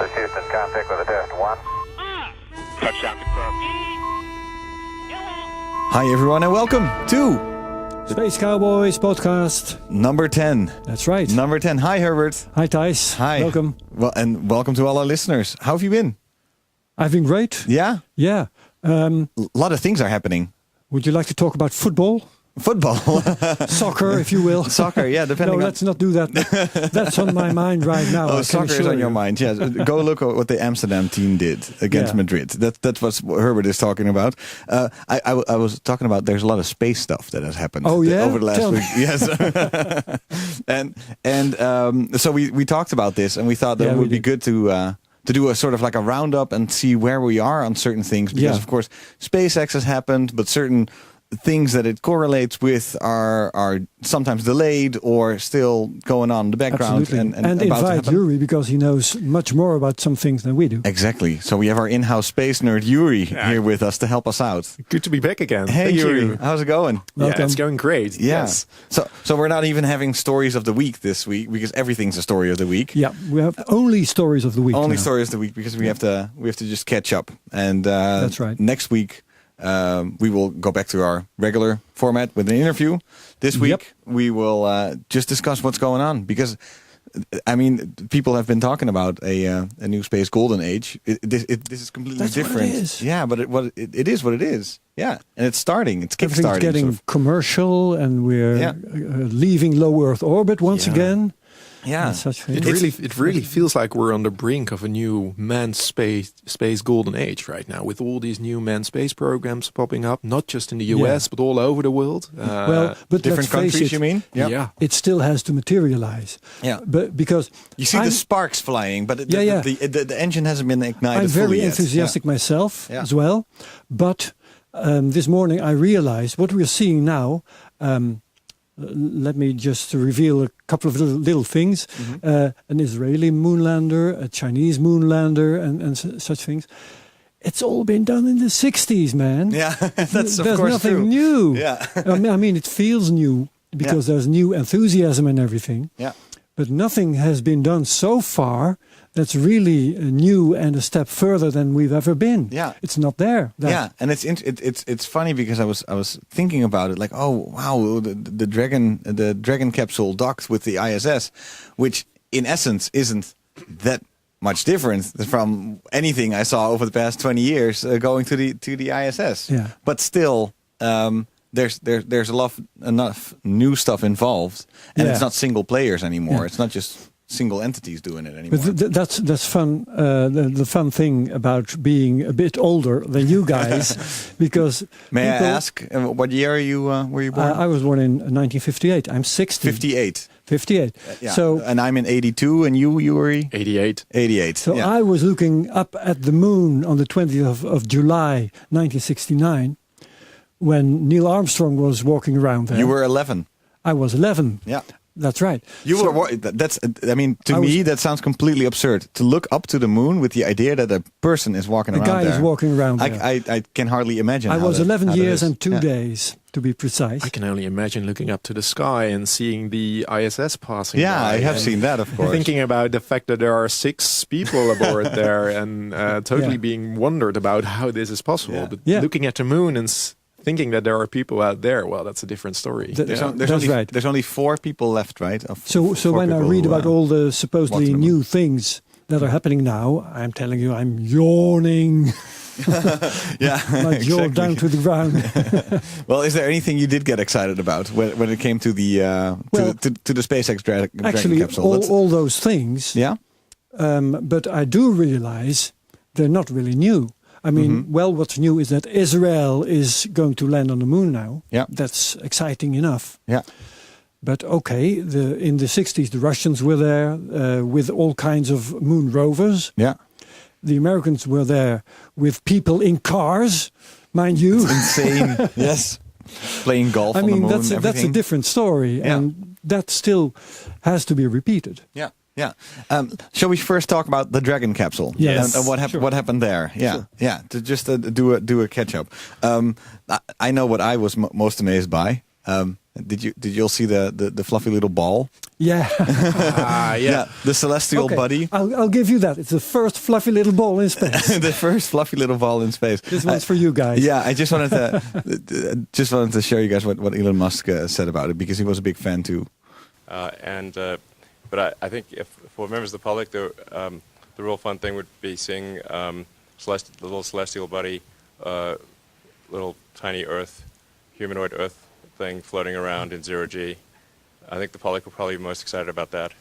This is Houston, contact with a test 1. Touchdown confirmed. Hi everyone and welcome to Space Cowboys podcast. number 10. That's right. Number 10. Hi Herbert. Hi Thijs. Hi. Welcome. Well, and welcome to all our listeners. How have you been? I've been great. Yeah? Yeah. A lot of things are happening. Would you like to talk about football? Football. Soccer, if you will. Soccer, yeah, depending No, on... let's not do that. That's on my mind right now. Oh, soccer is on your mind. Yes, go look at what the Amsterdam team did against Madrid. That's what Herbert is talking about. I was talking about. There's a lot of space stuff that has happened. Oh yeah, over the last Tell week. me. Yes, and so we talked about this, and we thought that it would be good to do a sort of like a roundup and see where we are on certain things, because of course SpaceX has happened, but certain things that it correlates with are sometimes delayed or still going on in the background. Absolutely. And about to invite happen. Yuri because he knows much more about some things than we do. Exactly. So we have our in-house space nerd Yuri here with us to help us out. Good to be back again. Hey Thank Yuri, you. how's it going? Welcome. Yeah, it's going great. Yeah. Yes. So we're not even having stories of the week this week because everything's a story of the week. Yeah, we have only stories of the week. Only now. stories of the week because we have to just catch up. And That's right. Next week we will go back to our regular format with an interview. This week we will just discuss what's going on, because I mean, people have been talking about a new space golden age. This is completely That's what different. it is. Yeah, but it is what it is. Yeah, and it's starting. It's Everything's kickstarting. getting sort of. commercial, and we're leaving low Earth orbit once again. Yeah, And such things. It really feels like we're on the brink of a new manned space golden age right now, with all these new manned space programs popping up, not just in the US but all over the world. Well, but different let's face countries. it, You mean? yeah. it still has to materialize. Yeah. But because You see the sparks flying, but the engine hasn't been ignited I'm very fully yet. enthusiastic myself Yeah. as well. But this morning I realized what we're seeing now. Let me just reveal a couple of little things. An Israeli moonlander, a Chinese moonlander, and such things. It's all been done in the 60s, man. Yeah, that's of There's course nothing true. new. Yeah. I mean, it feels new because there's new enthusiasm and everything. Yeah. But nothing has been done so far that's really new and a step further than we've ever been. Yeah. It's not there. Yeah, and it's funny because I was thinking about it, like, oh wow, the Dragon capsule docked with the ISS, which in essence isn't that much different from anything I saw over the past 20 years going to the ISS. Yeah. But still, there's enough new stuff involved, and it's not single players anymore. Yeah. It's not just single entities doing it anymore. But that's fun. The fun thing about being a bit older than you guys, because May I ask, what year were you born? I was born in 1958. I'm 60. 58. 58. Yeah. So and I'm in 82, and you were 88. 88. So yeah. I was looking up at the moon on the 20th of July 1969 when Neil Armstrong was walking around there. You were 11. I was 11. Yeah. That's right. You were. That's. I mean, to me, that sounds completely absurd. To look up to the moon with the idea that a person is walking around there. A guy is walking around there. I can hardly imagine. I was 11 how years that is. and 2 days, to be precise. I can only imagine looking up to the sky and seeing the ISS passing by. Yeah, I have and seen that, of course. Thinking about the fact that there are 6 people aboard there, and totally being wondered about how this is possible. Yeah. But Yeah. looking at the moon and thinking that there are people out there, well, that's a different story. There's only 4 people left, right? So when I read about all the supposedly walked the new things that are happening now, I'm telling you, I'm yawning. Yeah, My jaw down to the ground. Well, is there anything you did get excited about when it came to the to the SpaceX Dragon Actually, capsule? all those things. Yeah. But I do realize they're not really new. I mean, well, what's new is that Israel is going to land on the moon now. Yeah. That's exciting enough. Yeah. But okay, in the 60s, the Russians were there with all kinds of moon rovers. Yeah. The Americans were there with people in cars, mind you. Insane. Yes. Playing golf on the moon. That's a different story. Yeah. And that still has to be repeated. Yeah. Yeah. Shall we first talk about the Dragon capsule? Yes. And what happened there? Yeah. Sure. Yeah. To just do a catch up. I know what I was most amazed by. Did you all see the fluffy little ball? Yeah. Yeah. The celestial Okay, buddy. I'll give you that. It's the first fluffy little ball in space. The first fluffy little ball in space. This one's for you guys. Yeah, I just wanted to show you guys what Elon Musk said about it, because he was a big fan too. But I think if for members of the public, the real fun thing would be seeing the little celestial buddy, little tiny Earth, humanoid Earth thing floating around in zero G. I think the public will probably be most excited about that.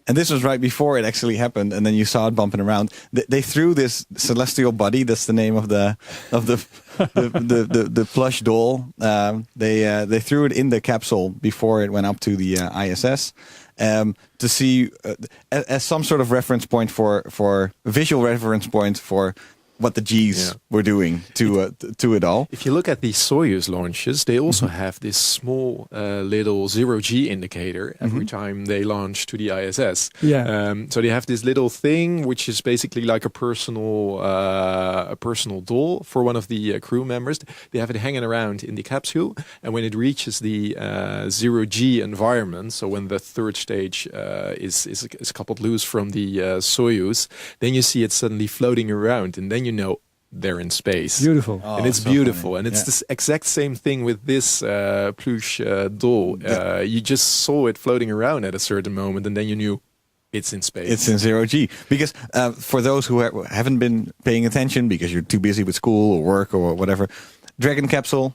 And this was right before it actually happened, and then you saw it bumping around. They threw this celestial buddy. That's the name of the plush doll. They threw it in the capsule before it went up to the ISS to see as some sort of reference point for visual reference point for what the G's were doing to it all. If you look at the Soyuz launches, they also have this small little zero-G indicator every time they launch to the ISS. Yeah. So they have this little thing, which is basically like a personal doll for one of the crew members. They have it hanging around in the capsule, and when it reaches the zero-G environment, so when the third stage is coupled loose from the Soyuz, then you see it suddenly floating around, and then you know they're in space. Beautiful. And it's so beautiful. funny. And it's Yeah. the exact same thing with this plush doll. You just saw it floating around at a certain moment, and then you knew it's in space. It's in zero G. Because for those who haven't been paying attention because you're too busy with school or work or whatever, Dragon capsule.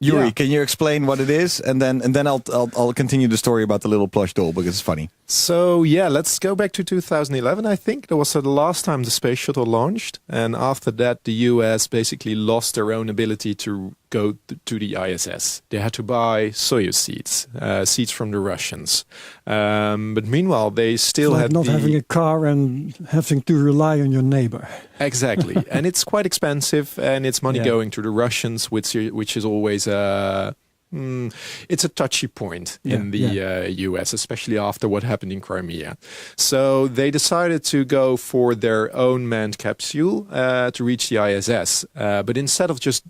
Yuri, can you explain what it is, and then I'll continue the story about the little plush doll because it's funny. So yeah, let's go back to 2011. I think that was the last time the space shuttle launched, and after that, the US basically lost their own ability to go to the ISS. They had to buy Soyuz seats from the Russians. But meanwhile, they still Like had not having a car and having to rely on your neighbor. Exactly, and it's quite expensive, and it's money going to the Russians, which is always it's a touchy point in the US, especially after what happened in Crimea. So they decided to go for their own manned capsule to reach the ISS, but instead of just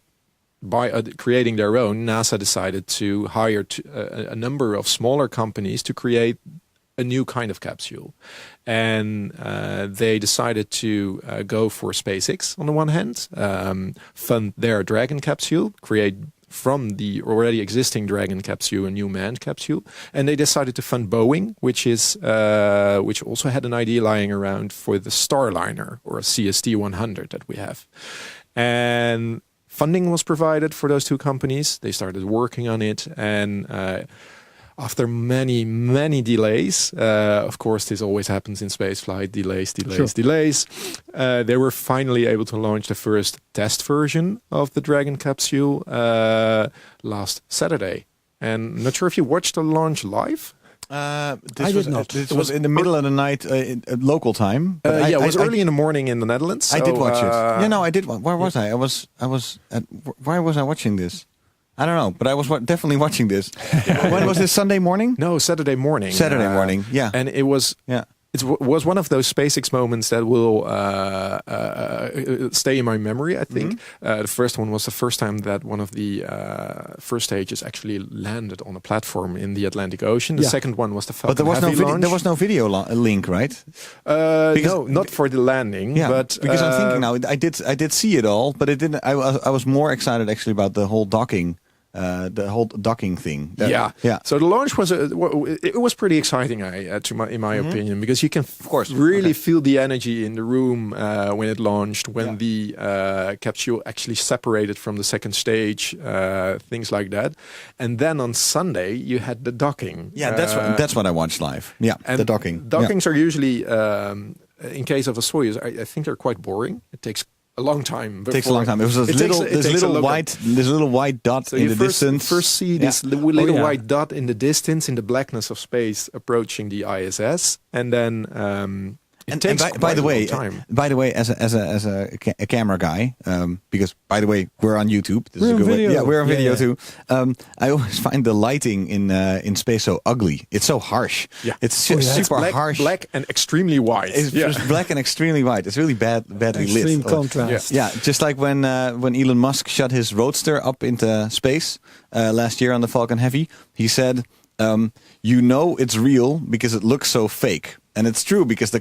creating their own, NASA decided to hire a number of smaller companies to create a new kind of capsule. And they decided to go for SpaceX on the one hand, fund their Dragon capsule, create from the already existing Dragon capsule a new manned capsule. And they decided to fund Boeing, which also had an idea lying around for the Starliner, or a CST-100 that we have. And funding was provided for those two companies. They started working on it, and after many, many delays, of course this always happens in spaceflight, delays, they were finally able to launch the first test version of the Dragon capsule last Saturday. And I'm not sure if you watched the launch live. I did not. This was in the middle of the night, local time. But it was early in the morning in the Netherlands. So, I did watch it. No, I did. Where was I? Why was I watching this? I don't know, but I was definitely watching this. When was this? Sunday morning? No, Saturday morning. Saturday morning. Yeah, and it was. Yeah. It was one of those SpaceX moments that will stay in my memory, I think. The first one was the first time that one of the first stages actually landed on a platform in the Atlantic Ocean. The second one was the Falcon but there was Heavy no launch. There was no video link, right? No, not for the landing. Yeah, but because I'm thinking now, I did see it all, but it didn't. I was more excited actually about the whole docking. The whole docking thing. So the launch was pretty exciting, in my opinion, because you can really feel the energy in the room when it launched, when the capsule actually separated from the second stage, things like that. And then on Sunday you had the docking. Yeah, that's what I watched live. Yeah, and the docking. Dockings are usually, in case of a Soyuz, I think they're quite boring. It takes a long time. It takes a long time. It was this little white dot so in the distance. First see this little white dot in the distance, in the blackness of space, approaching the ISS, and then And takes by the way, time. as a camera guy, because by the way, we're on YouTube. This We're is a on good way. video. Yeah, we're on Yeah, video yeah. too. I always find the lighting in space so ugly. It's so harsh. Yeah. It's super It's black, harsh. black and extremely white. It's just black and extremely white. It's really badly Extreme lit. contrast. Yeah, just like when Elon Musk shot his Roadster up into space last year on the Falcon Heavy, he said, it's real because it looks so fake. And it's true because the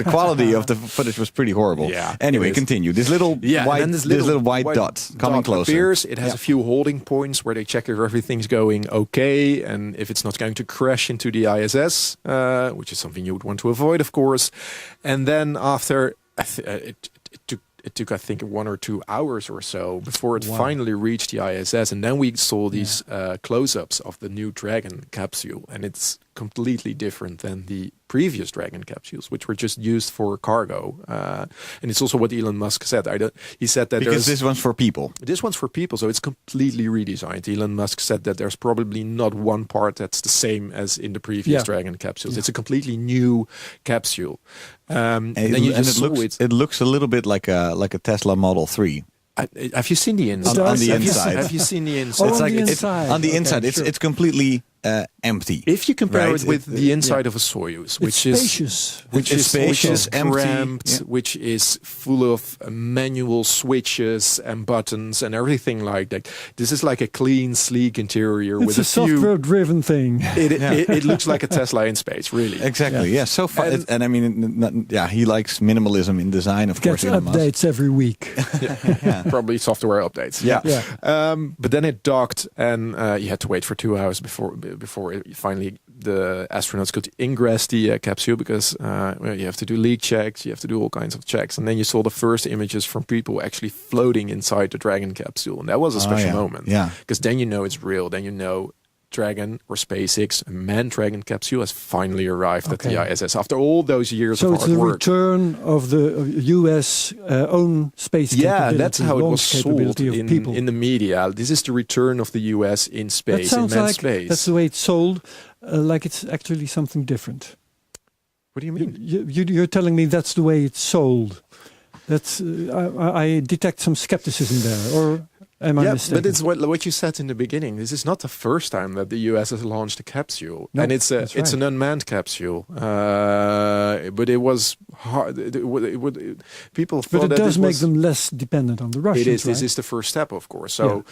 quality of the footage was pretty horrible. Yeah, Anyway, it is. continue. This little Yeah, white, and then this little white dot coming closer. appears. It has a few holding points where they check if everything's going okay and if it's not going to crash into the ISS, which is something you would want to avoid, of course. And then after it took I think 1 or 2 hours or so before it finally reached the ISS, and then we saw these close-ups of the new Dragon capsule, and it's completely different than the previous Dragon capsules, which were just used for cargo. And it's also what Elon Musk said. He said that Because this one's for people. this one's for people, so it's completely redesigned. Elon Musk said that there's probably not one part that's the same as in the previous Dragon capsules. It's a completely new capsule. And then you just saw it looks a little bit like a Tesla Model 3. have you seen the inside? On the Have you- inside. Have you seen the Oh, inside? It's on like the it's inside. on the Okay, inside. sure. It's completely empty. If you compare Right, it with it- the inside of a Soyuz, which is spacious. which It's is spacious, empty, cramped, yeah. which is full of manual switches and buttons and everything like that. This is like a clean, sleek interior It's with a a few. software-driven thing. It looks like a Tesla in space, really. Exactly. Yeah. So fun. And- And I mean, he likes minimalism in design, of Gets course. Elon Musk. updates every week. Probably software updates. Yeah. Yeah. But then it docked, and you had to wait for 2 hours before finally the astronauts could ingress the capsule, because you have to do leak checks, you have to do all kinds of checks, and then you saw the first images from people actually floating inside the Dragon capsule, and that was a special moment. Yeah. Because then you know it's real. Then you know Dragon or SpaceX, a manned Dragon capsule, has finally arrived at the ISS after all those years So of it's hard the work. return of the U.S. Own space Yeah, capability, that's how it was launch sold capability of people. in the media. This is the return of the U.S. in That space, in sounds manned like space. that's the way it's sold, like it's actually something different. What do you mean? You're telling me that's the way it's sold. That's I detect some skepticism there, or am I mistaken? but it's what you said in the beginning. This is not the first time that the U.S. has launched a capsule, No, and it's that's right. an unmanned capsule. But it was hard. People But thought it that does this make was, them less dependent on the Russians. It is. Right? This is the first step, of course. So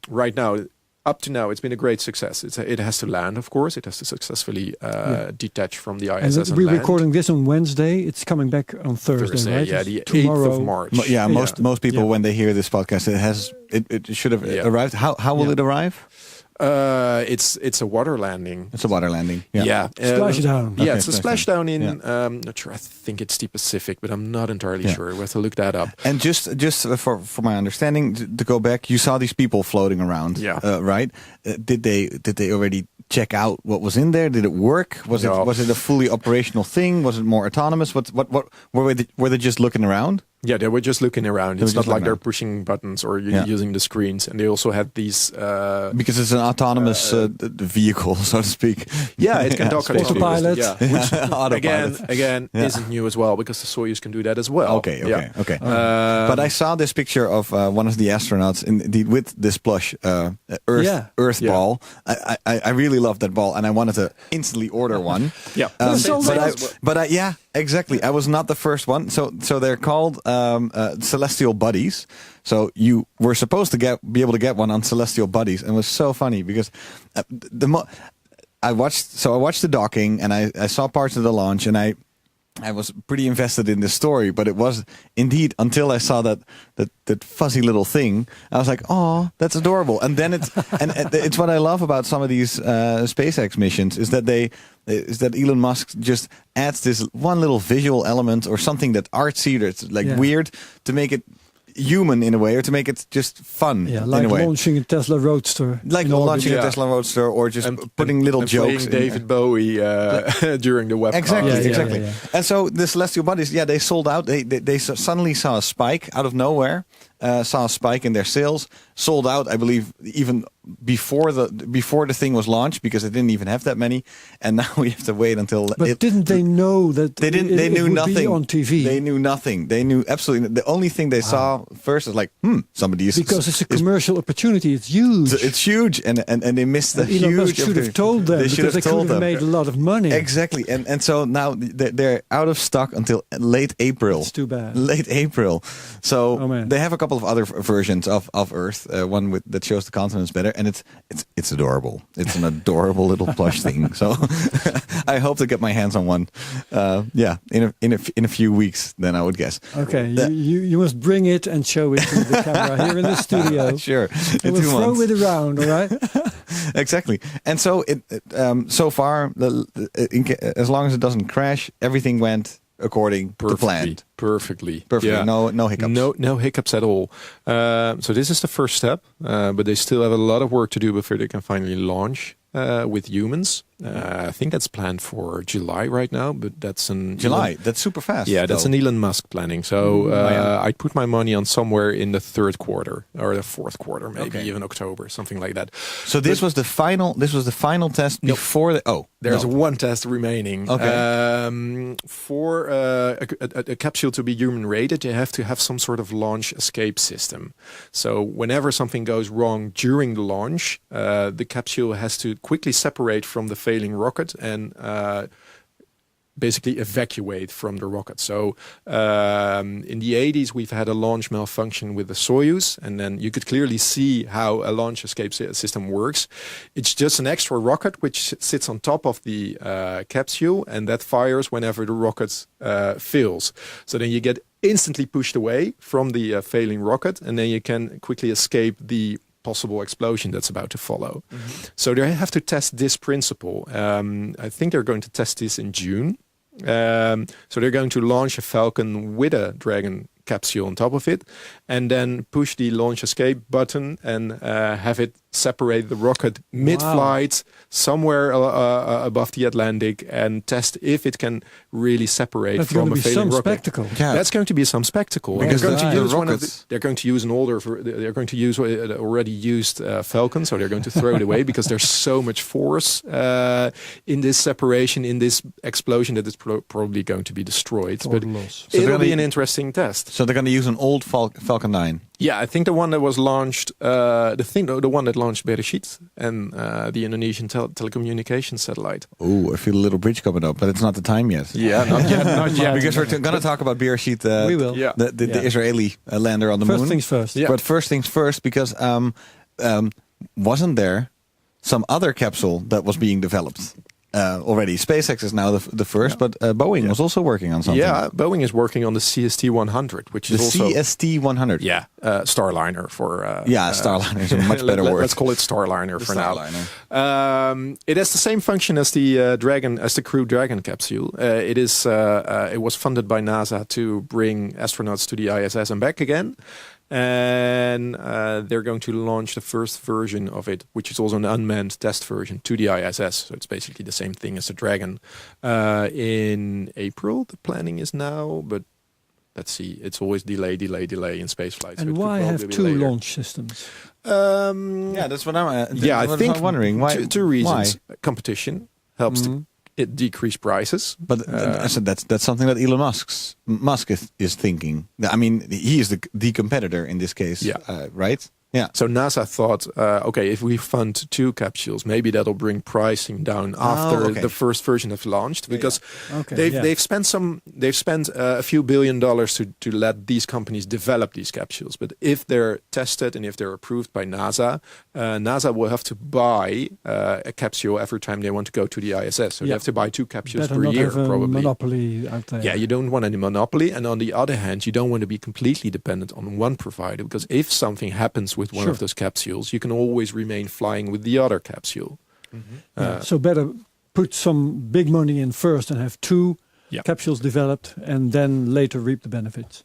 right now. Up to now, it's been a great success. It has to land, of course. It has to successfully detach from the ISS and we're land. recording this on Wednesday. It's coming back on Thursday, right? yeah, the It's 8th of March. Most people Yeah. when they hear this podcast, it should have arrived. How will it arrive? It's a water landing. It's a water landing. Splashdown. Yeah, Okay, it's a splashdown. splashdown in. Not sure. I think it's the Pacific, but I'm not entirely sure. We have to look that up. And just for my understanding, to go back, you saw these people floating around, right? Did they already check out what was in there? Did it work? Was it a fully operational thing? Was it more autonomous? What were they just looking around? Yeah, they were just looking around. They It's were not just like looking they're around. pushing buttons or using the screens. And they also had these. Because it's an autonomous vehicle, so to speak. Yeah, it can dock Autopilot. Yeah, which Autopilot. again isn't new as well, because the Soyuz can do that as well. Okay. Yeah. But I saw this picture of one of the astronauts with this plush Earth Yeah. ball. I really love that ball, and I wanted to instantly order one. Yeah. Yeah, exactly. I was not the first one. So they're called Celestial Buddies. So you were supposed to be able to get one on Celestial Buddies, and it was so funny because I watched the docking, and I saw parts of the launch, and I was pretty invested in this story, but it was indeed until I saw that fuzzy little thing, I was like, "Oh, that's adorable." And then it's what I love about some of these SpaceX missions is that Elon Musk just adds this one little visual element or something that artsy, that's like weird, to make it human in a way, or to make it just fun Yeah, in like a way. launching a Tesla Roadster. Like in orbit. launching a Tesla Roadster, or just putting little and jokes. playing David Bowie during the webcast. Exactly, Yeah, exactly. yeah. And so the Celestial Buddies, they sold out. They suddenly saw a spike out of nowhere, saw a spike in their sales, sold out, I believe, even before the thing was launched, because they didn't even have that many, and now we have to wait until. But didn't they know that they didn't? They it knew would nothing be on TV. They knew nothing. They knew absolutely. The only thing they saw first was like, somebody is because it's a commercial opportunity. It's huge. It's huge, and they missed the And Elon Musk huge. should have told them, They should because they have told could have them. made a lot of money. Exactly, and so now they're out of stock until late April. It's too bad. Late April. So Oh, man. they have a couple of other versions of Earth. One that shows the continents better, and it's adorable. It's an adorable little plush thing. So I hope to get my hands on one. In a few weeks, then I would guess. Okay, you must bring it and show it to the camera here in the studio. Sure, And we'll throw months. it around, all right? Exactly. And so so far, as long as it doesn't crash, everything went according to plan. Perfectly. Perfectly. Yeah. No hiccups. No hiccups at all. So this is the first step, but they still have a lot of work to do before they can finally launch with humans. I think that's planned for July right now, but that's in July. That's super fast. Yeah, that's though. an Elon Musk planning. So I'd put my money on somewhere in the third quarter or the fourth quarter, maybe even October, something like that. So this was the final. This was the final test before the. Oh, there's no. one test remaining. Okay. For a capsule to be human rated, you have to have some sort of launch escape system. So whenever something goes wrong during the launch, the capsule has to quickly separate from the failing rocket and basically evacuate from the rocket. So in the 80s, we've had a launch malfunction with the Soyuz, and then you could clearly see how a launch escape system works. It's just an extra rocket which sits on top of the capsule, and that fires whenever the rocket fails. So then you get instantly pushed away from the failing rocket, and then you can quickly escape the possible explosion that's about to follow. So they have to test this principle. I think they're going to test this in June. So they're going to launch a Falcon with a Dragon capsule on top of it, and then push the launch escape button and have it separate the rocket mid-flight somewhere above the Atlantic, and test if it can really separate That's from going a to be failing some rocket. spectacle. Yeah. That's going to be some spectacle. Because they're going to use rockets. they're going to use an older. They're going to use already used Falcon, so they're going to throw it away because there's so much force in this separation, in this explosion, that it's probably going to be destroyed. But loss. So it'll they're be gonna- an interesting test. So they're going to use an old Falcon 9. Yeah, I think the one that was launched, the one that launched Bereshit and the Indonesian telecommunications satellite. Oh, I feel a little bridge coming up, but it's not the time yet. Yeah, not yet, not yet. Because we're going to talk about Bereshit, We will. Yeah. the Israeli lander on the moon. First things first. Yeah. But first things first, because wasn't there some other capsule that was being developed already? SpaceX is now the first, but Boeing was also working on something. Yeah, Boeing is working on the CST-100, which The is also CST-100. yeah, Starliner for Starliner is a much better word. Let's call it Starliner for Starliner. now. It has the same function as the Dragon, as the Crew Dragon capsule. It was funded by NASA to bring astronauts to the ISS and back again. And they're going to launch the first version of it, which is also an unmanned test version, to the ISS. So it's basically the same thing as the Dragon. In April, the planning is now, but let's see. It's always delay in spaceflight. And why have two launch systems? Yeah, that's what I'm. I think wondering why. two reasons. Why? Competition helps to decrease prices. But I said that's something that Elon Musk is thinking. I mean, he is the competitor in this case, right? Yeah. So NASA thought, okay, if we fund two capsules, maybe that'll bring pricing down after the first version has launched, because they've spent a few $1 billion to let these companies develop these capsules. But if they're tested and if they're approved by NASA, NASA will have to buy a capsule every time they want to go to the ISS. So they have to buy two capsules Better per not year, have a probably. monopoly out there. Yeah, you don't want any monopoly, and on the other hand, you don't want to be completely dependent on one provider, because if something happens with one of those capsules, you can always remain flying with the other capsule. So better put some big money in first and have two capsules developed, and then later reap the benefits.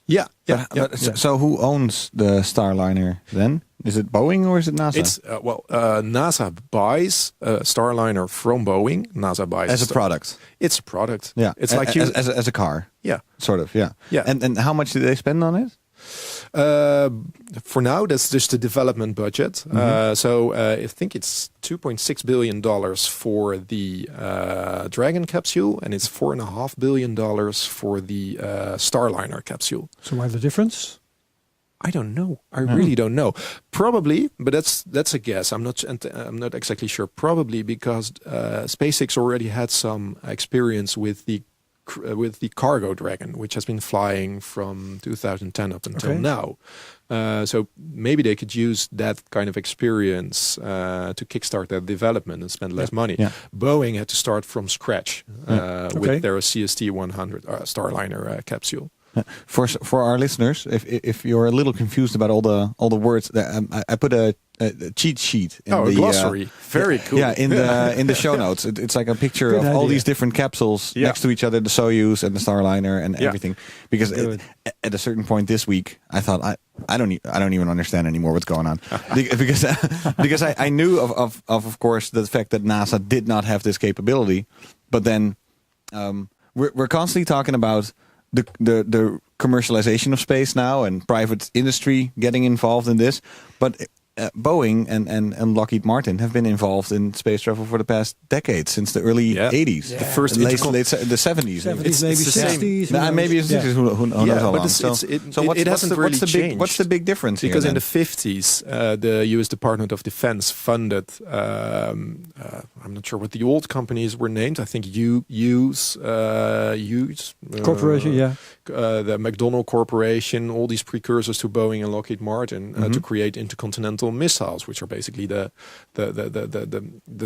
So who owns the Starliner then? Is it Boeing or is it NASA? It's NASA buys Starliner from Boeing. NASA buys as a product. It's a product. Yeah, it's like you as a car. Yeah, sort of. Yeah. Yeah. And how much did they spend on it? For now, that's just the development budget. So I think it's $2.6 billion for the Dragon capsule, and it's $4.5 billion for the Starliner capsule. So why the difference? I don't know. I really don't know. Probably, but that's a guess. I'm not exactly sure. Probably because SpaceX already had some experience with the cargo Dragon, which has been flying from 2010 up until now. So maybe they could use that kind of experience to kickstart their development and spend less money. Yeah. Boeing had to start from scratch with their CST-100 Starliner capsule. For our listeners, if you're a little confused about all the words, I put a cheat sheet in the glossary. Very cool. Yeah, in the show notes, it's like a picture of all these different capsules next to each other, the Soyuz and the Starliner and everything. Because at a certain point this week, I thought I don't even understand anymore what's going on because I knew of course the fact that NASA did not have this capability, but then we're constantly talking about the commercialization of space now and private industry getting involved in this, but Boeing and Lockheed Martin have been involved in space travel for the past decades, since the early 80s, the first late the 70s, maybe 60s, maybe it's 60s. Who knows how long? It hasn't really changed. What's the big difference? Because here, in the 50s, the U.S. Department of Defense funded. I'm not sure what the old companies were named. I think Hughes Corporation, the McDonnell Corporation, all these precursors to Boeing and Lockheed Martin to create intercontinental missiles, which are basically the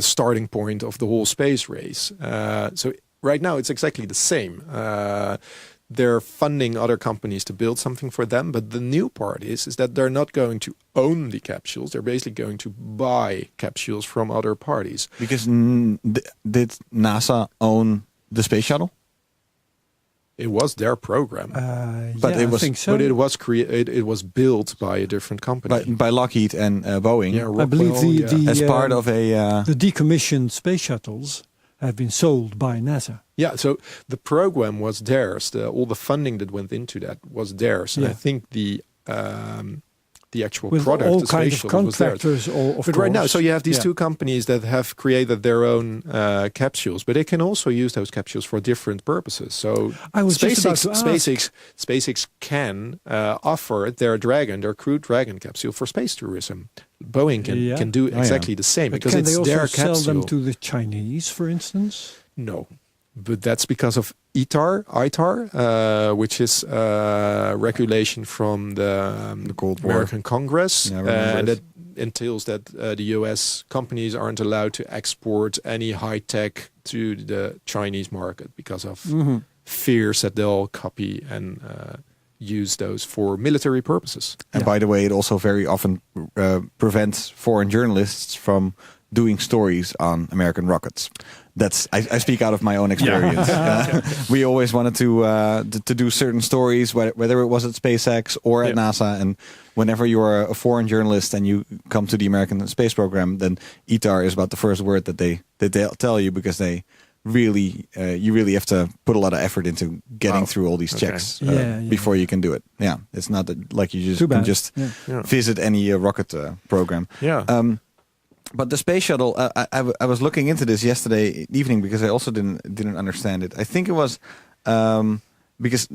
starting point of the whole space race. So right now it's exactly the same. They're funding other companies to build something for them, but the new part is that they're not going to own the capsules. They're basically going to buy capsules from other parties. Because did NASA own the space shuttle? It was their program, but it was. I think so. But it was it was built by a different company, by Lockheed and Boeing. Yeah, I believe as part of a the decommissioned space shuttles have been sold by NASA. Yeah, so the program was theirs. All the funding that went into that was theirs, and I think the actual with product, all the kinds space of shuttle, was theirs. contractors. But right now, so you have these two companies that have created their own capsules, but they can also use those capsules for different purposes. So I was just about to ask. SpaceX can offer their Dragon, their Crew Dragon capsule for space tourism. Boeing can do exactly the same, but because can it's they also their sell capsule. them to the Chinese, for instance? No. But that's because of ITAR, which is regulation from the Cold War. American Congress. Yeah, and that entails that the US companies aren't allowed to export any high tech to the Chinese market because of fears that they'll copy and use those for military purposes. And by the way, it also very often prevents foreign journalists from doing stories on American rockets. That's I speak out of my own experience. We always wanted to do certain stories, whether it was at SpaceX or at NASA. And whenever you're a foreign journalist and you come to the American space program, then ITAR is about the first word that they tell you, because they really you really have to put a lot of effort into getting through all these checks before you can do it. Yeah, it's not like you just can just visit any rocket program. Yeah. But the space shuttle, I was looking into this yesterday evening because I also didn't understand it. I think it was because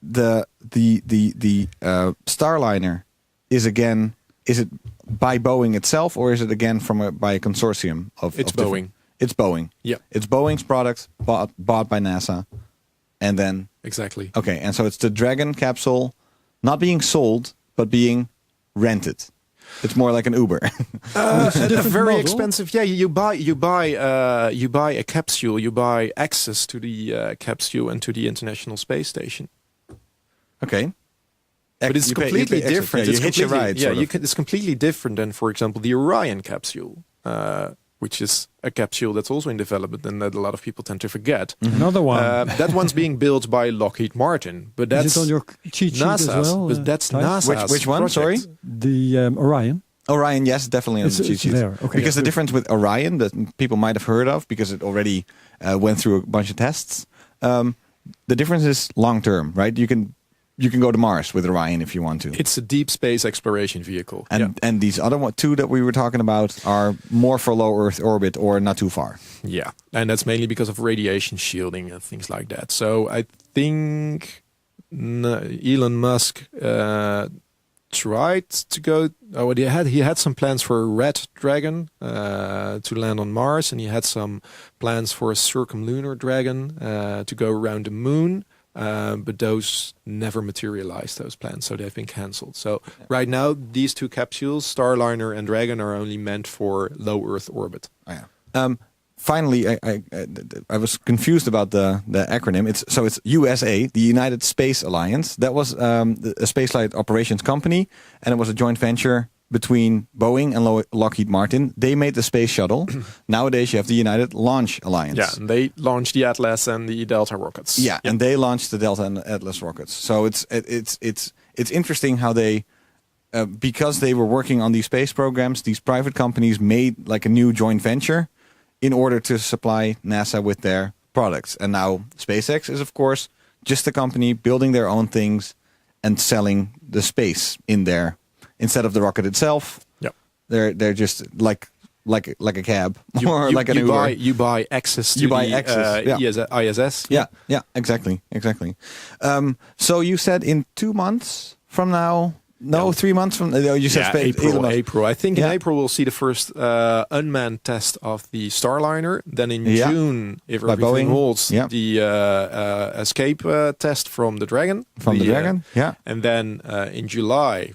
the Starliner is it by Boeing itself, or is it again by a consortium of? It's Boeing. It's Boeing. Yeah, it's Boeing's product bought by NASA, and then exactly. Okay, and so it's the Dragon capsule, not being sold but being rented. It's more like an Uber. A very model. expensive. Yeah, you buy a capsule. You buy access to the capsule and to the International Space Station. Okay, but it's completely different. Yeah, you hitch a ride. It's completely different than, for example, the Orion capsule, which is a capsule that's also in development and that a lot of people tend to forget. Another one. That one's being built by Lockheed Martin, but that's Is it on your cheat sheet NASA's. as well? But that's Thijs? NASA's. Which one? project. Sorry. The Orion. Orion, yes, definitely on the cheat It's sheet. there. Okay, because the good. difference with Orion that people might have heard of, because it already went through a bunch of tests. The difference is long term, right? You can you can go to Mars with Orion if you want to. It's a deep space exploration vehicle. And these other two that we were talking about are more for low Earth orbit or not too far. Yeah, and that's mainly because of radiation shielding and things like that. So I think Elon Musk tried to go. Oh, he had some plans for a red Dragon to land on Mars, and he had some plans for a circumlunar Dragon to go around the moon. But those never materialized, those plans, so they've been cancelled. So right now, these two capsules, Starliner and Dragon, are only meant for low Earth orbit. Oh, yeah. Finally, I was confused about the acronym. It's USA, the United Space Alliance. That was a spaceflight operations company, and it was a joint venture between Boeing and Lockheed Martin. They made the space shuttle. Nowadays, you have the United Launch Alliance. Yeah, and they launched the Atlas and the Delta rockets. Yeah, and they launched the Delta and Atlas rockets. So it's interesting how they, because they were working on these space programs, these private companies made like a new joint venture in order to supply NASA with their products. And now SpaceX is, of course, just a company building their own things and selling the space in there. Instead of the rocket itself, they're just like a cab or like an Uber. You buy access to ISS. Yeah, exactly. So you said in 2 months from now. No, 3 months from. You said April. I think in April we'll see the first unmanned test of the Starliner. Then in June, if everything holds, the escape test from the Dragon. And then in July,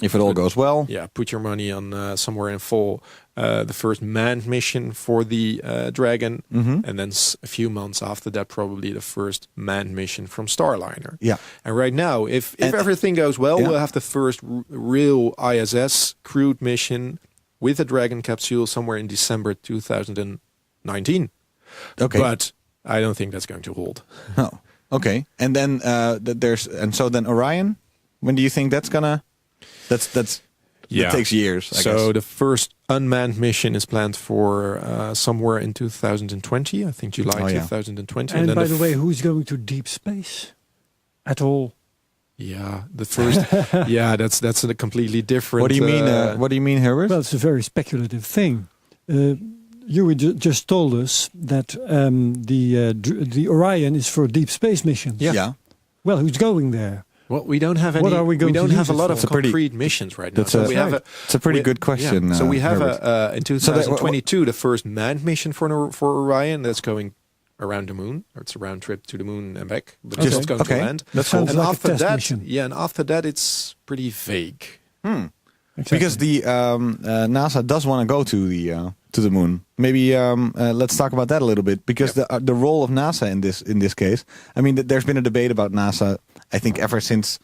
if it all goes well, put your money on somewhere in fall. The first manned mission for the Dragon, and then a few months after that, probably the first manned mission from Starliner. Yeah. And right now, if everything goes well, we'll have the first real ISS crewed mission with a Dragon capsule somewhere in December 2019. Okay. But I don't think that's going to hold. Oh, okay. And then then Orion. When do you think that's gonna? It takes years. I guess. The first unmanned mission is planned for somewhere in 2020. I think July 2020. And by the way, who's going to deep space at all? Yeah, the first. That's a completely different. What do you mean? What do you mean, Herbert? Well, it's a very speculative thing. You just told us that the Orion is for deep space missions. Yeah. Well, who's going there? Well, we don't have any. What are we going we don't to have a use lot it of for? concrete missions right now. It's a pretty good question. Yeah. So we have Herbert. in 2022 the first manned mission for Orion that's going around the moon. It's a round trip to the moon and back, but it's not going to land. That sounds and like after a test that, mission. and after that, it's pretty vague. Exactly. Because the NASA does want to go to the moon. Maybe let's talk about that a little bit. Because the role of NASA in this case, I mean, there's been a debate about NASA. I think ever since,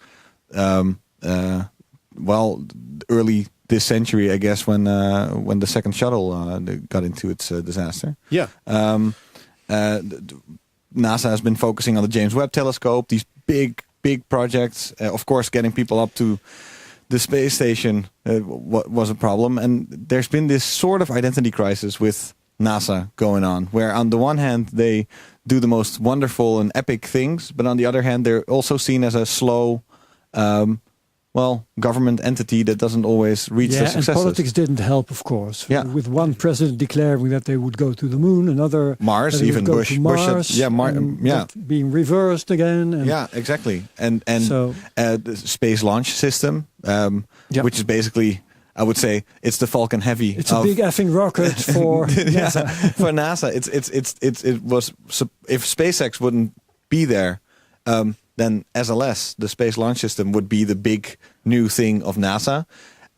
early this century, I guess, when the second shuttle got into its disaster. Yeah. NASA has been focusing on the James Webb Telescope. These big projects. Of course, getting people up to the space station was a problem, and there's been this sort of identity crisis with NASA going on, where on the one hand they do the most wonderful and epic things, but on the other hand they're also seen as a slow, government entity that doesn't always reach the successes. And politics didn't help, of course. Yeah. With one president declaring that they would go to the moon, another Mars, that they even would go Bush, to Mars, that being reversed again. And exactly. And so, the Space Launch System, which is basically, I would say, it's the Falcon Heavy. It's a big effing rocket for NASA. For NASA. It was, if SpaceX wouldn't be there, then SLS, the Space Launch System, would be the big new thing of NASA.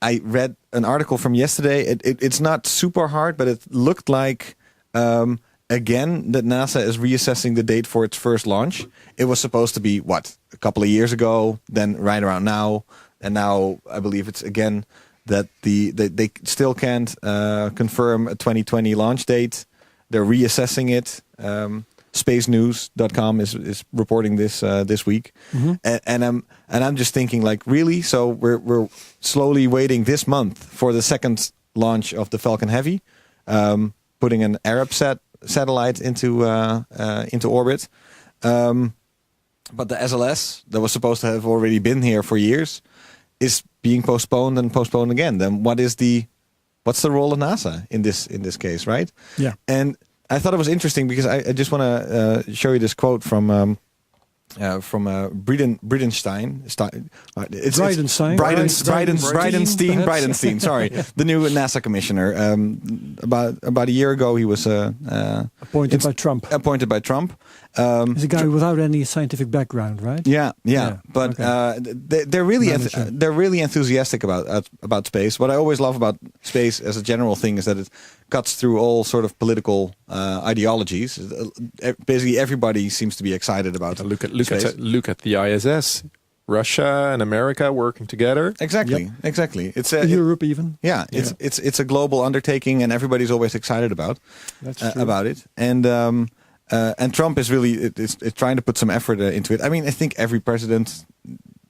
I read an article from yesterday. It's not super hard, but it looked like, again, that NASA is reassessing the date for its first launch. It was supposed to be, a couple of years ago, then right around now. And now I believe it's again that they still can't confirm a 2020 launch date. They're reassessing it. SpaceNews.com is reporting this week, and I'm just thinking, like, really? So we're slowly waiting this month for the second launch of the Falcon Heavy, putting an Arab satellite into orbit. but the SLS that was supposed to have already been here for years is being postponed and postponed again. Then what's the role of NASA in this case, right? Yeah. And I thought it was interesting because I just want to show you this quote from Bridenstine. Bridenstine. Sorry, the new NASA commissioner. About a year ago, he was appointed by Trump. Appointed by Trump. He's a guy without any scientific background, right? Yeah. But okay. They're really enthusiastic about space. What I always love about space as a general thing is that it cuts through all sort of political ideologies. Basically, everybody seems to be excited about space. Look at the ISS. Russia and America working together. Exactly. It's Europe even. Yeah, it's a global undertaking, and everybody's always excited about it. And Trump is really is trying to put some effort into it. I mean, I think every president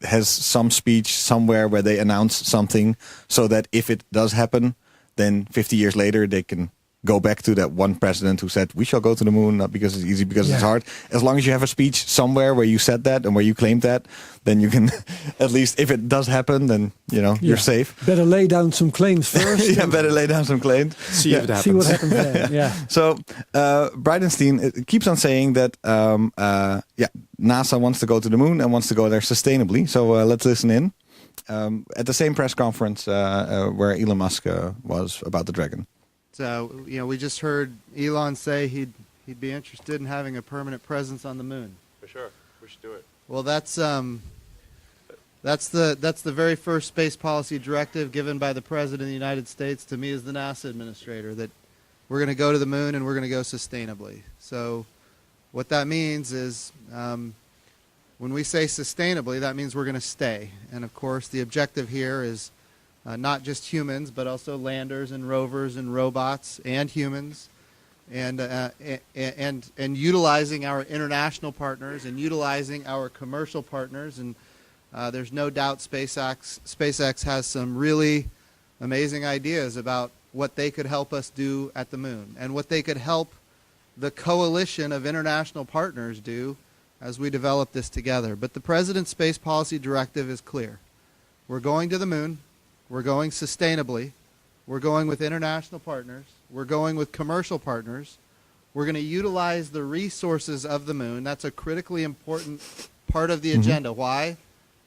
has some speech somewhere where they announce something, so that if it does happen, then 50 years later they can go back to that one president who said we shall go to the moon, not because it's easy, because it's hard. As long as you have a speech somewhere where you said that and where you claimed that, then you can at least, if it does happen, then you're safe. Better lay down some claims first. Better lay down some claims. See if it happens. See what happens there. Yeah. So Bridenstine keeps on saying that NASA wants to go to the moon and wants to go there sustainably. So let's listen in. At the same press conference where Elon Musk was about the Dragon. So, we just heard Elon say he'd be interested in having a permanent presence on the moon. For sure. We should do it. Well, that's the very first space policy directive given by the President of the United States to me as the NASA administrator, that we're going to go to the moon and we're going to go sustainably. So what that means is when we say sustainably, that means we're going to stay. And of course, the objective here is not just humans, but also landers and rovers and robots and humans, and utilizing our international partners and utilizing our commercial partners. And there's no doubt SpaceX has some really amazing ideas about what they could help us do at the moon and what they could help the coalition of international partners do as we develop this together. But the President's Space Policy Directive is clear. We're going to the moon. We're going sustainably. We're going with international partners. We're going with commercial partners. We're going to utilize the resources of the moon. That's a critically important part of the agenda. Why?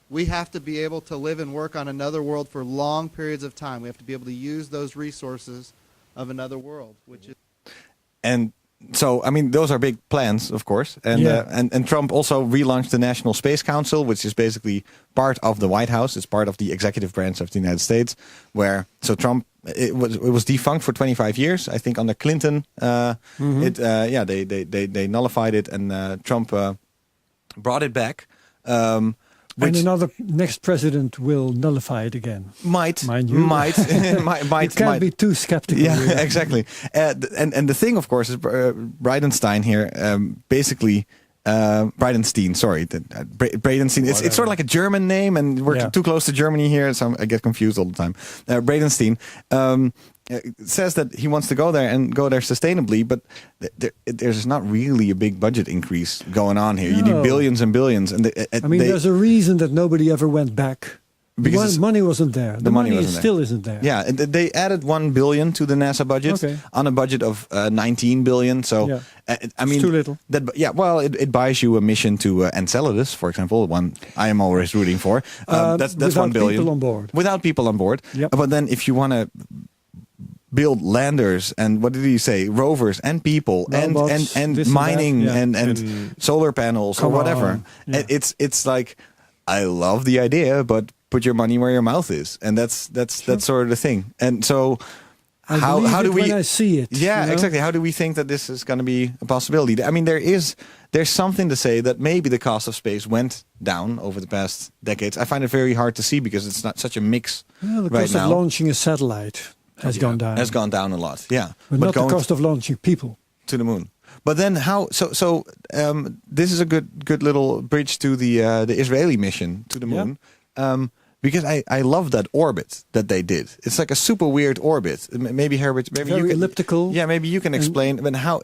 We have to be able to live and work on another world for long periods of time. We have to be able to use those resources of another world, which is... And so, I mean, those are big plans, of course. And Trump also relaunched the National Space Council, which is basically part of the White House. It's part of the executive branch of the United States. Trump, it was defunct for 25 years. I think under Clinton, they nullified it, and Trump brought it back. And another next president will nullify it again. Might. You can't be too skeptical. Yeah, really. exactly. And the thing, of course, is Bridenstine here, basically, Bridenstine, sorry. Bridenstine, it's sort of like a German name, and we're too close to Germany here, so I get confused all the time. Bridenstine says that he wants to go there and go there sustainably, but there's not really a big budget increase going on here. No. You need billions and billions. And there's a reason that nobody ever went back. Because money wasn't there. The money still isn't there. Yeah, and they added $1 billion to the NASA budget on a budget of $19 billion. So, I mean, it's too little. It buys you a mission to Enceladus, for example, one I am always rooting for. That's $1 billion. Without people on board. Yep. But then if you want to build landers and what did he say, rovers and people, robots, and mining and solar panels or whatever, it's like, I love the idea, but put your money where your mouth is, and that's sort of the thing. And so how do we, when I see it? Yeah, exactly. How do we think that this is going to be a possibility? I mean, there's something to say that maybe the cost of space went down over the past decades. I find it very hard to see because it's not such a mix. The cost of launching a satellite has gone down. Has gone down a lot. Yeah, but not the cost of launching people to the moon. But then how? So this is a good little bridge to the Israeli mission to the moon. because I love that orbit that they did. It's like a super weird orbit. Maybe Herbert, maybe Very you can, elliptical. Yeah, maybe you can explain. But how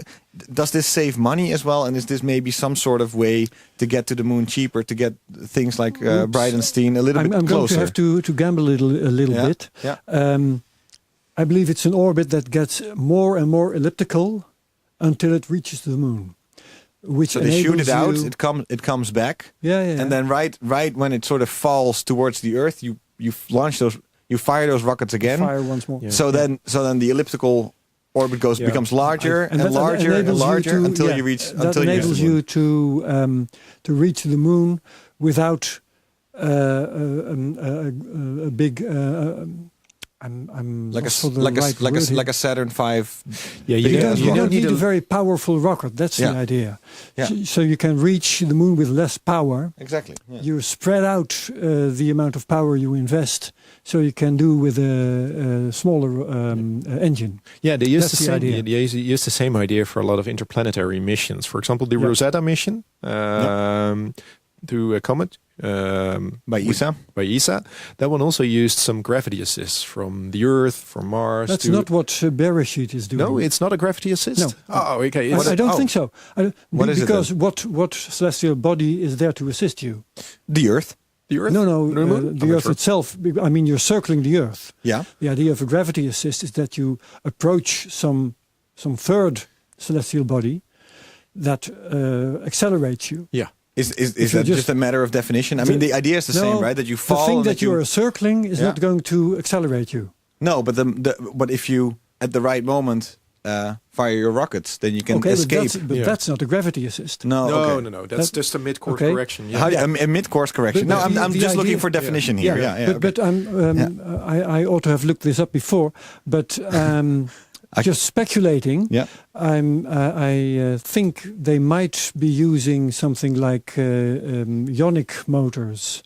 does this save money as well? And is this maybe some sort of way to get to the moon cheaper, to get things like Bridenstine a little bit I'm closer? going to have to gamble a little bit. Yeah. I believe it's an orbit that gets more and more elliptical until it reaches the moon. Which So they shoot it out. you- It comes back. Yeah. And then right when it sort of falls towards the Earth, you launch those, you fire those rockets again. fire once more. So then the elliptical orbit becomes larger and that larger and enables you larger to- until yeah, you reach that until you reach enables the moon. you to reach the moon without a big. I'm like lost for the right word here. a Saturn V. Yeah, big You ass don't rocket. need a very powerful rocket. That's Yeah. the idea. Yeah. So you can reach the moon with less power. Exactly. Yeah. You spread out the amount of power you invest, so you can do with a smaller engine. Yeah, they use That's the the same. idea. They use the same idea for a lot of interplanetary missions. For example, the Yeah. Rosetta mission to a comet By ESA. by ESA. That one also used some gravity assists from the Earth, from Mars. That's to, not what Beresheet is doing. No, it's not a gravity assist. No. Oh, okay. I don't think so. What is it because what celestial body is there to assist you? The Earth. The Earth? No, The moon? the I'm not Earth sure. itself. I mean, you're circling the Earth. Yeah. The idea of a gravity assist is that you approach some third celestial body that accelerates you. Yeah. Is you that just- just a matter of definition? I mean, the idea is the same, right? That you fall. The thing and that you are circling is Yeah. not going to accelerate you. No, but if you at the right moment fire your rockets, then you can Okay, escape. but Yeah. that's not a gravity assist. No, No, okay. no. That's That- just a mid-course okay. correction. Yeah. How do you, a mid-course correction? But No, I'm the just looking idea- for definition here. Yeah, yeah. but I ought to have looked this up before. But just speculating, Yeah. I think they might be using something like ionic motors.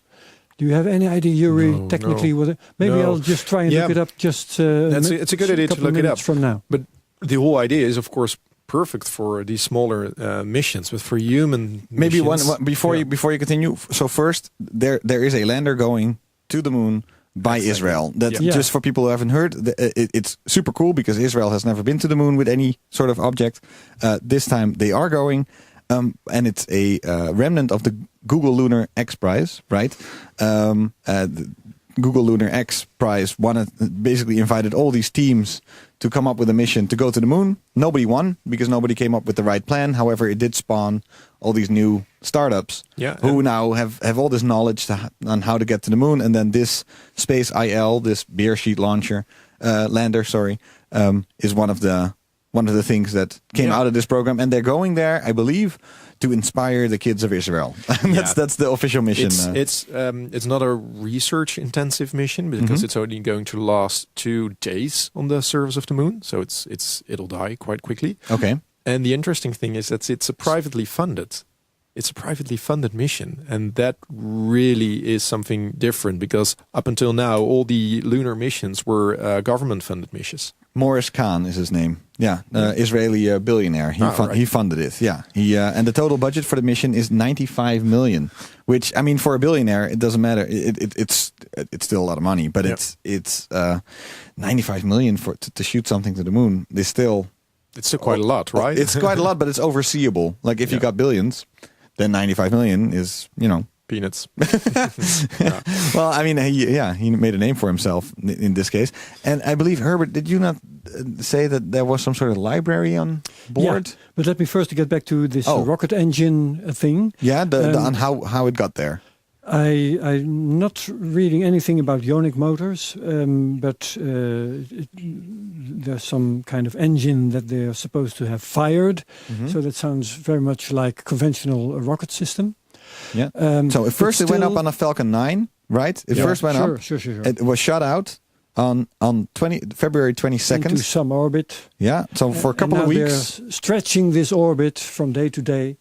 Do you have any idea, Yuri, No, technically? no. What maybe No. I'll just try and Yeah. look it up. Just It's a good idea to couple of look it minutes up. from now. But the whole idea is, of course, perfect for these smaller missions, but for human Maybe missions, one before yeah. you continue. So first, there is a lander going to the moon by Israel. That Yeah. just for people who haven't heard, it's super cool because Israel has never been to the moon with any sort of object. This time they are going, and it's a remnant of the Google Lunar X Prize, right? The Google Lunar X Prize basically invited all these teams to come up with a mission to go to the moon. Nobody won because nobody came up with the right plan. However, it did spawn all these new startups who now have all this knowledge on how to get to the moon. And then this SpaceIL, this beer sheet lander, is one of the things that came out of this program. And they're going there, I believe, to inspire the kids of Israel. That's the official mission. It's not a research intensive mission because it's only going to last 2 days on the surface of the moon, so it'll die quite quickly. Okay. And the interesting thing is that it's a privately funded mission, and that really is something different because up until now all the lunar missions were government funded missions. Morris Khan is his name. Yeah, Israeli billionaire. He funded it. Yeah, and the total budget for the mission is 95 million. Which, I mean, for a billionaire, it doesn't matter. It's still a lot of money, but it's 95 million to shoot something to the moon. It's still quite a lot, right? It's quite a lot, but it's overseeable. Like if you got billions, then 95 million is peanuts. Well, I mean, he made a name for himself in this case. And I believe, Herbert, did you not say that there was some sort of library on board? Yeah, but let me first get back to this rocket engine thing. Yeah, on how it got there. I'm not reading anything about ionic motors, but there's some kind of engine that they're supposed to have fired. So that sounds very much like conventional rocket system. Yeah. So at first it went up on a Falcon 9, right? It first went up. Sure. It was shot out on February 22nd. Into some orbit. Yeah. So for a couple of weeks. They're stretching this orbit from day to day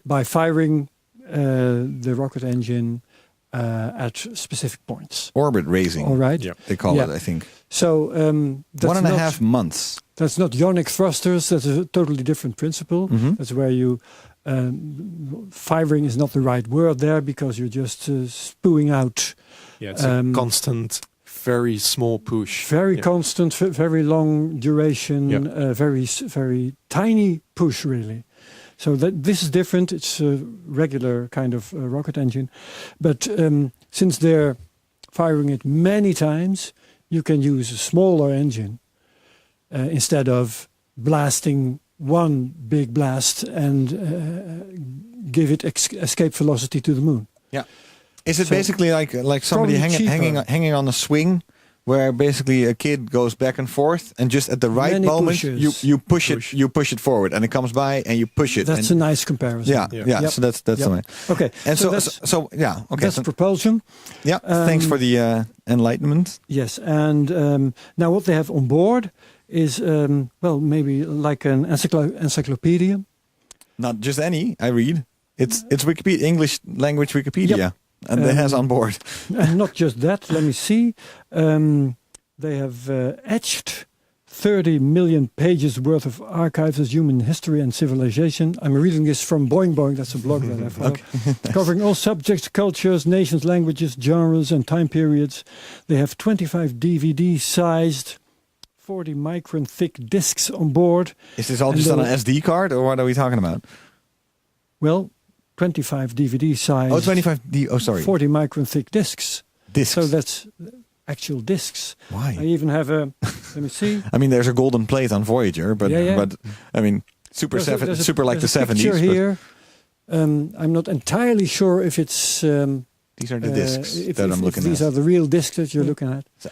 by firing the rocket engine at specific points. Orbit raising. All right. Yeah. They call it, I think. So that's 1.5 months. That's not ionic thrusters. That's a totally different principle. That's where you firing is not the right word there because you're just spewing out Yeah, it's a constant, very small push. Very constant, very long duration, very tiny push, really. So this is different. It's a regular kind of rocket engine. But since they're firing it many times, you can use a smaller engine instead of blasting one big blast and give it escape velocity to the moon. Yeah. Is it basically like somebody hanging on a swing, where basically a kid goes back and forth, and just at the right moment you push it forward, and it comes by, and you push it. That's a nice comparison. Yeah. Yep. So that's the way. Okay. And so okay. That's propulsion. Yeah. Thanks for the enlightenment. Yes, and now what they have on board is maybe like an encyclopedia. Not just any. I read. It's Wikipedia, English language Wikipedia. Yep. And it has on board. And not just that, let me see. They have etched 30 million pages worth of archives as human history and civilization. I'm reading this from Boing Boing, that's a blog that I follow. Covering all subjects, cultures, nations, languages, genres and time periods. They have 25 DVD-sized, 40 micron thick discs on board. Is this all just on an SD card, or what are we talking about? Well, 25 DVD size. Oh, 25 D. Oh, sorry. 40 micron thick discs. Discs. So that's actual discs. Why? I even have a. Let me see. I mean, there's a golden plate on Voyager, but I mean, super like the 70s. Picture here. I'm not entirely sure if it's. These are the discs that I'm looking at. These are the real discs that you're looking at. So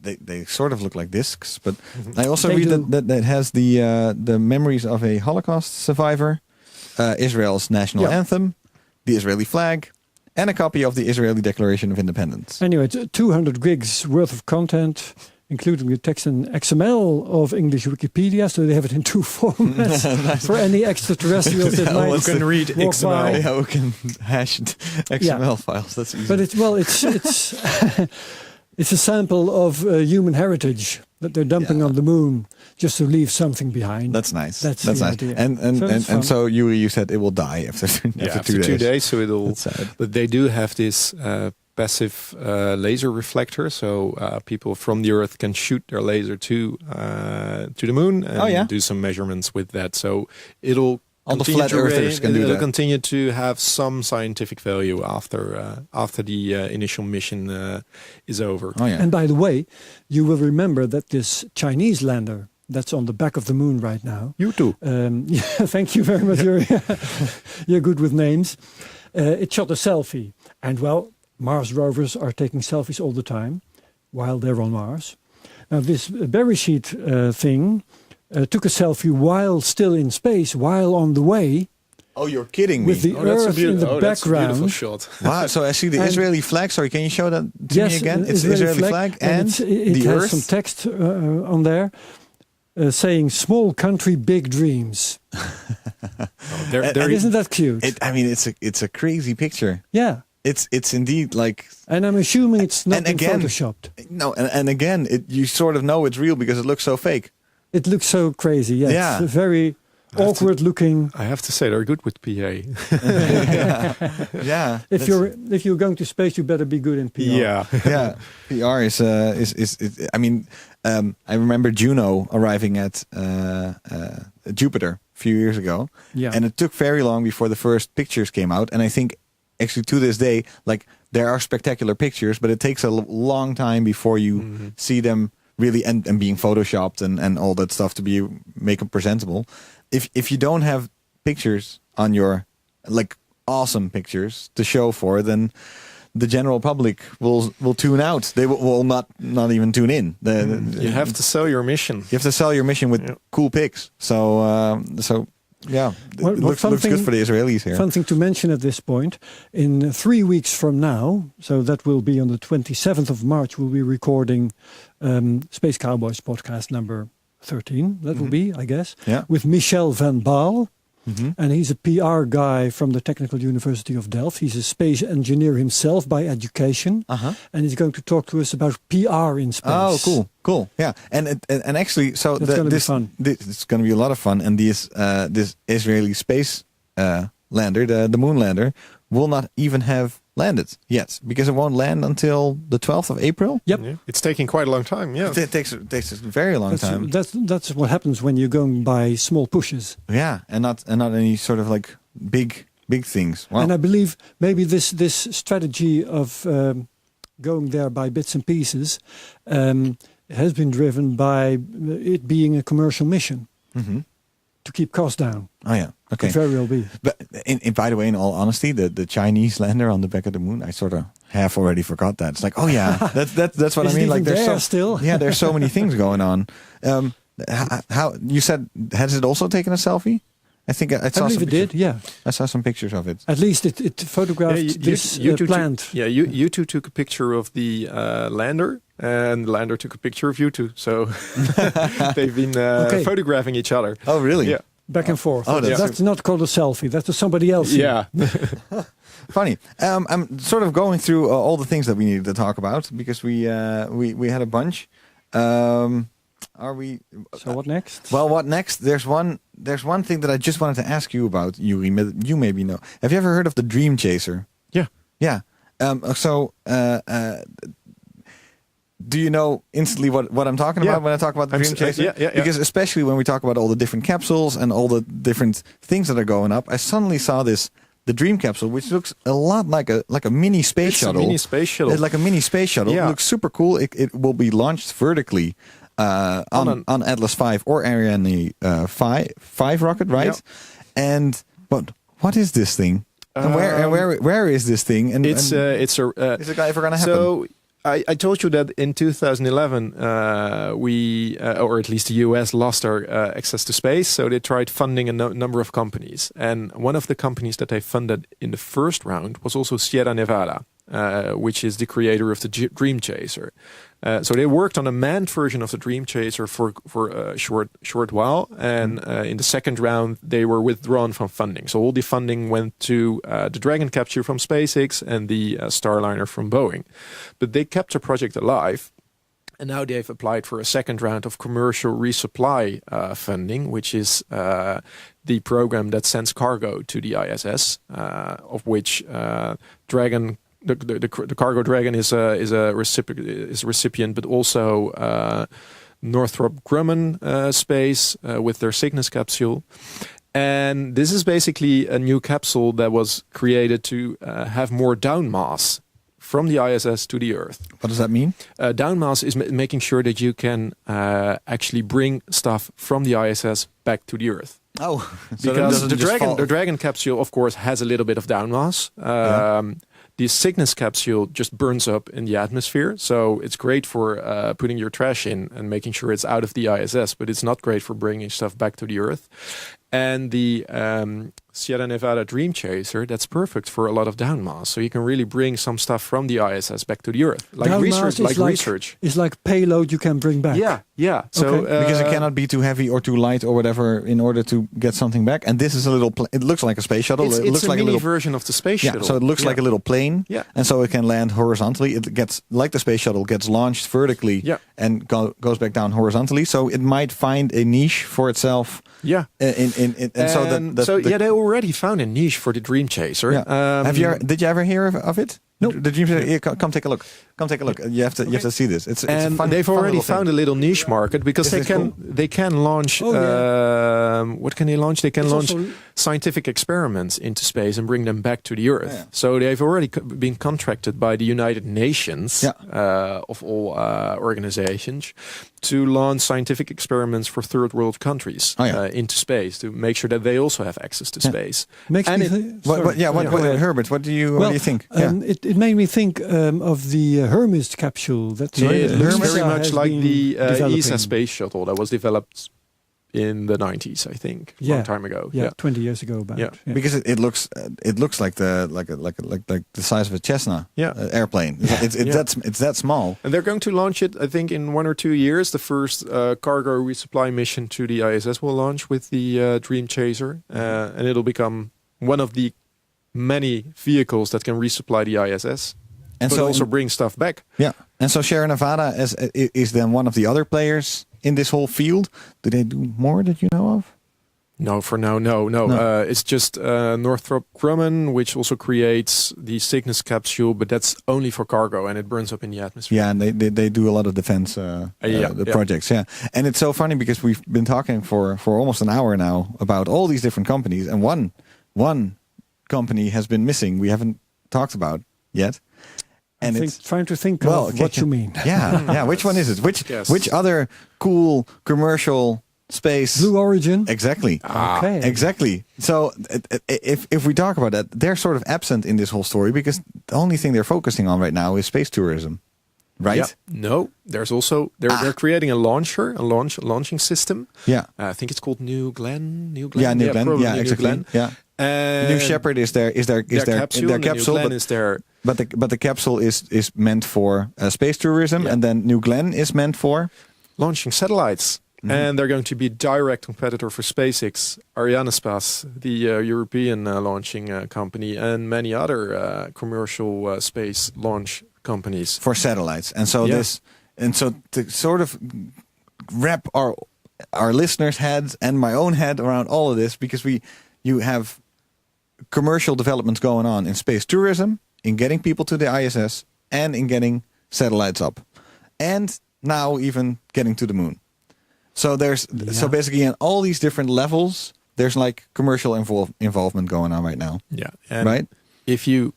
they sort of look like discs, but I also read that has the memories of a Holocaust survivor. Israel's national anthem, the Israeli flag, and a copy of the Israeli Declaration of Independence. Anyway, it's 200 gigs worth of content, including the text in XML of English Wikipedia, so they have it in two formats for any extraterrestrials that might can read XML. Yeah, we can hash XML files. That's easy. But it's it's a sample of human heritage that they're dumping on the moon just to leave something behind. That's nice. That's nice. idea. And so you said it will die after 2 days. So it'll. But they do have this passive laser reflector, so people from the Earth can shoot their laser to the moon and do some measurements with that. So it'll. All the flat earthers can do that. It'll continue to have some scientific value after the initial mission is over. Oh, yeah. And by the way, you will remember that this Chinese lander that's on the back of the moon right now. You too. Thank you very much. You're good with names. It shot a selfie. And well, Mars rovers are taking selfies all the time while they're on Mars. Now this berry sheet thing took a selfie while still in space, while on the way. Oh, you're kidding me. With the Earth in the background. That's a beautiful shot. Wow, so I see the Israeli flag. Sorry, can you show that to me again? It's the Israeli flag and it the has Earth. some text on there saying, small country, big dreams. And isn't that cute? It's a crazy picture. Yeah. It's indeed like... And I'm assuming it's not been photoshopped. No, and again, you sort of know it's real because it looks so fake. It looks so crazy. Yeah. It's very awkward looking. I have to say they're good with PA. Yeah. If you're going to space, you better be good in PR. Yeah. Yeah. PR is I mean, I remember Juno arriving at Jupiter a few years ago. Yeah. And it took very long before the first pictures came out. And I think actually to this day, like there are spectacular pictures, but it takes a long time before you see them really and being photoshopped and all that stuff to make them presentable. If you don't have pictures on your like awesome pictures to show for, then the general public will tune out. They will not even tune in. You have to sell your mission. You have to sell your mission with cool pics. So yeah, it looks good for the Israelis here. Something to mention at this point, in 3 weeks from now, so that will be on the 27th of March, we'll be recording Space Cowboys podcast number 13, that will be, I guess, with Michel van Baal. And he's a PR guy from the Technical University of Delft. He's a space engineer himself by education. And he's going to talk to us about PR in space. Oh, cool. Yeah. And actually, so that's going to be fun. It's going to be a lot of fun. And this Israeli space lander, the moon lander, will not even have landed yet, because it won't land until the 12th of April. Yep. Yeah. It's taking quite a long time. Yeah. It takes a very long time. That's what happens when you're going by small pushes. Yeah, and not any sort of like big things. Wow. And I believe maybe this strategy of going there by bits and pieces has been driven by it being a commercial mission to keep costs down. Oh yeah, okay. Could very well be. But by the way, in all honesty, the Chinese lander on the back of the moon, I sort of half already forgot that. It's like, oh yeah, that's what I mean. Like there's still. Yeah, there's so many things going on. How you said, has it also taken a selfie? I think I saw believe some it did. Yeah, I saw some pictures of it. at least it photographed this plant. You two took a picture of the lander, and the lander took a picture of you two. So they've been photographing each other. Oh really? Yeah. Back and forth. Oh, that's not called a selfie. That's somebody else. Yeah. Funny. I'm sort of going through all the things that we needed to talk about, because we had a bunch. Are we? So what next? Well, what next? There's one thing that I just wanted to ask you about, Yuri. You maybe know. Have you ever heard of the Dream Chaser? Yeah. Yeah. Do you know instantly what I'm talking about when I talk about the Dream Chaser? Yeah. Because especially when we talk about all the different capsules and all the different things that are going up, I suddenly saw the Dream capsule, which looks a lot like a mini space shuttle. A mini space shuttle. It's like a mini space shuttle. Yeah. It looks super cool. It will be launched vertically on Atlas V or Ariane 5 rocket, right? Yeah. But what is this thing? And where is this thing? And is it ever going to happen? So I told you that in 2011 we, or at least the US, lost our access to space. So they tried funding a number of companies, and one of the companies that they funded in the first round was also Sierra Nevada, which is the creator of the Dream Chaser. So they worked on a manned version of the Dream Chaser for a short while, and in the second round they were withdrawn from funding. So all the funding went to the Dragon capsule from SpaceX and the Starliner from Boeing. But they kept the project alive, and now they've applied for a second round of commercial resupply funding, which is the program that sends cargo to the ISS, of which Dragon. The Cargo Dragon is a recipient, but also Northrop Grumman Space with their Cygnus capsule. And this is basically a new capsule that was created to have more down mass from the ISS to the Earth. What does that mean? Down mass is making sure that you can actually bring stuff from the ISS back to the Earth. Oh, so because the Dragon capsule, of course, has a little bit of down mass. The Cygnus capsule just burns up in the atmosphere, so it's great for putting your trash in and making sure it's out of the ISS, but it's not great for bringing stuff back to the Earth. And the Sierra Nevada Dream Chaser, that's perfect for a lot of down mass. So you can really bring some stuff from the ISS back to the Earth, like down research. Research. It's like payload you can bring back. Yeah. So because it cannot be too heavy or too light or whatever in order to get something back. And this is a little. It looks like a space shuttle. It looks a like mini a little version of the space shuttle. So it looks like a little plane. Yeah. And so it can land horizontally. It gets like the space shuttle gets launched vertically. Yeah. And goes back down horizontally. So it might find a niche for itself. Yeah. They already found a niche for the Dream Chaser. Yeah. Did you ever hear of it? No. The Dream Chaser. Here, come take a look. Come take a look. You have to see this. It's and a fun, they've fun already little found thing. a little niche market because they can launch. What can they launch? They can launch scientific experiments into space and bring them back to the Earth. Yeah. So they've already been contracted by the United Nations of all organizations to launch scientific experiments for third world countries into space to make sure that they also have access to space. Herbert, what do you think? Um, It made me think of the Hermes capsule. That's very much like the developing. ESA space shuttle that was developed in the 90s, I think, a long time ago. 20 years ago. Because it looks like the size of a Cessna airplane. It's that small. And they're going to launch it, I think, in 1 or 2 years. The first cargo resupply mission to the ISS will launch with the Dream Chaser, and it'll become one of the many vehicles that can resupply the ISS, and but also bring stuff back. Yeah, and so Sierra Nevada is then one of the other players in this whole field. Do they do more that you know of? No, for now, no. It's just Northrop Grumman, which also creates the Cygnus capsule, but that's only for cargo, and it burns up in the atmosphere. Yeah, and they do a lot of defense projects. Yeah, and it's so funny because we've been talking for almost an hour now about all these different companies, and one company has been missing. We haven't talked about yet. And it's trying to think of what you mean. Yeah. Which one is it? Which other cool commercial space? Blue Origin. Exactly. Okay. Exactly. So if we talk about that, they're sort of absent in this whole story because the only thing they're focusing on right now is space tourism, right? Yeah. No, there's also they're creating a launching system. Yeah. I think it's called New Glenn. Yeah, New Glenn. Probably Yeah, New exactly. Glenn. Yeah. New Shepard is their capsule. Their capsule, New Glenn is their. But the capsule is meant for space tourism, and then New Glenn is meant for launching satellites. And they're going to be a direct competitor for SpaceX, Arianespace, the European launching company, and many other commercial space launch companies for satellites. And so so to sort of wrap our listeners' heads and my own head around all of this, because you have commercial developments going on in space tourism, in getting people to the ISS, and in getting satellites up, and now even getting to the moon. So so basically in all these different levels, there's like commercial involvement going on right now. Yeah. And right? If you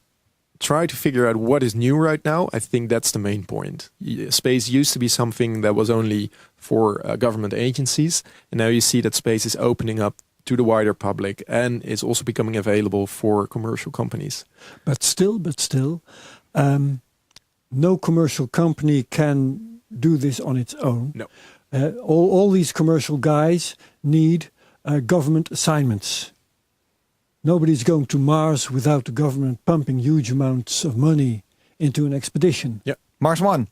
try to figure out what is new right now, I think that's the main point. Space used to be something that was only for government agencies. And now you see that space is opening up to the wider public and is also becoming available for commercial companies. But still, no commercial company can do this on its own. No. All these commercial guys need government assignments. Nobody's going to Mars without the government pumping huge amounts of money into an expedition. Yeah. Mars One.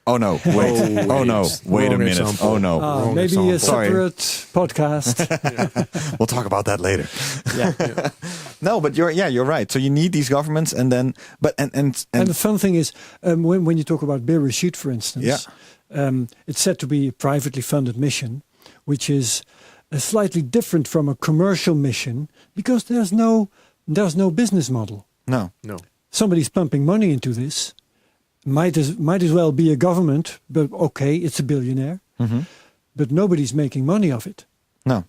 Oh no! Wait! Oh no! Wait a minute! Example. Oh no! Maybe a separate podcast. We'll talk about that later. No, but you're right. So you need these governments, and then and the fun thing is when you talk about Beresheet, for instance, it's said to be a privately funded mission, which is slightly different from a commercial mission because there's no business model. No. Somebody's pumping money into this. Might as well be a government, but okay, it's a billionaire. Mm-hmm. But nobody's making money of it. No.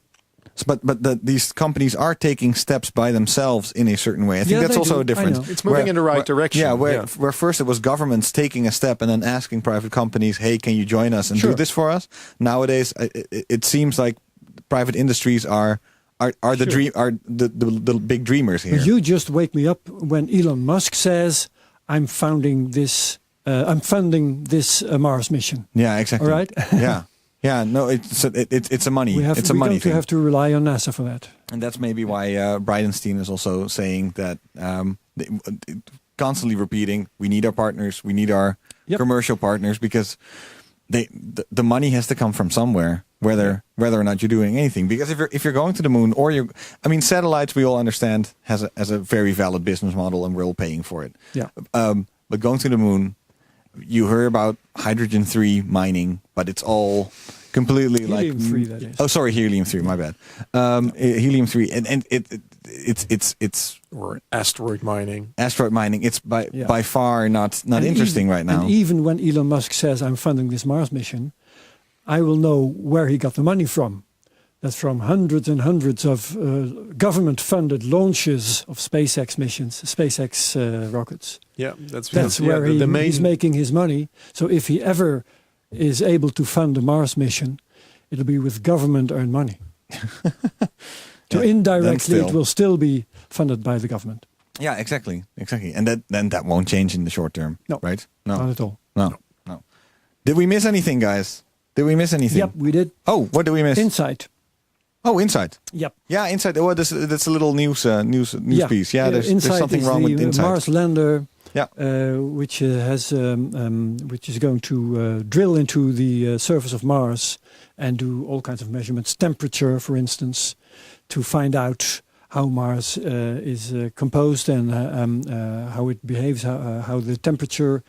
But these companies are taking steps by themselves in a certain way. I think that's also a difference. It's moving in the right direction. Yeah, where first it was governments taking a step and then asking private companies, hey, can you join us and do this for us? Nowadays, it seems like private industries are the big dreamers here. You just wake me up when Elon Musk says, I'm funding this Mars mission. Yeah, exactly. All right? Yeah, no, it's a money. It's a money thing. We have to rely on NASA for that. And that's maybe why Bridenstine is also saying that, constantly repeating, we need our partners, we need our commercial partners, because the money has to come from somewhere, whether or not you're doing anything. Because if you're going to the moon, or satellites, we all understand has a very valid business model, and we're all paying for it. Yeah. But going to the moon, you heard about hydrogen-3 mining, but it's all completely helium-3, that is. Oh, sorry, helium-3. My bad. Helium-3, and it's or asteroid mining. Asteroid mining. It's by far not interesting right now. And even when Elon Musk says, "I'm funding this Mars mission," I will know where he got the money from. That's from hundreds and hundreds of government-funded launches of SpaceX missions, SpaceX rockets. Yeah, that's where he's making his money. So if he ever is able to fund a Mars mission, it'll be with government-earned money. So indirectly, it will still be funded by the government. Yeah, exactly. And that won't change in the short term. No, right? No, not at all. No. Did we miss anything, guys? Did we miss anything? Yep, we did. Oh, what did we miss? Insight. Oh, Insight. Yep. Yeah, Insight. Oh, that's a little news piece. Yeah, there's something wrong with Insight. Mars lander. Yeah. Which is going to drill into the surface of Mars and do all kinds of measurements, temperature, for instance, to find out how Mars is composed and how it behaves, how the temperature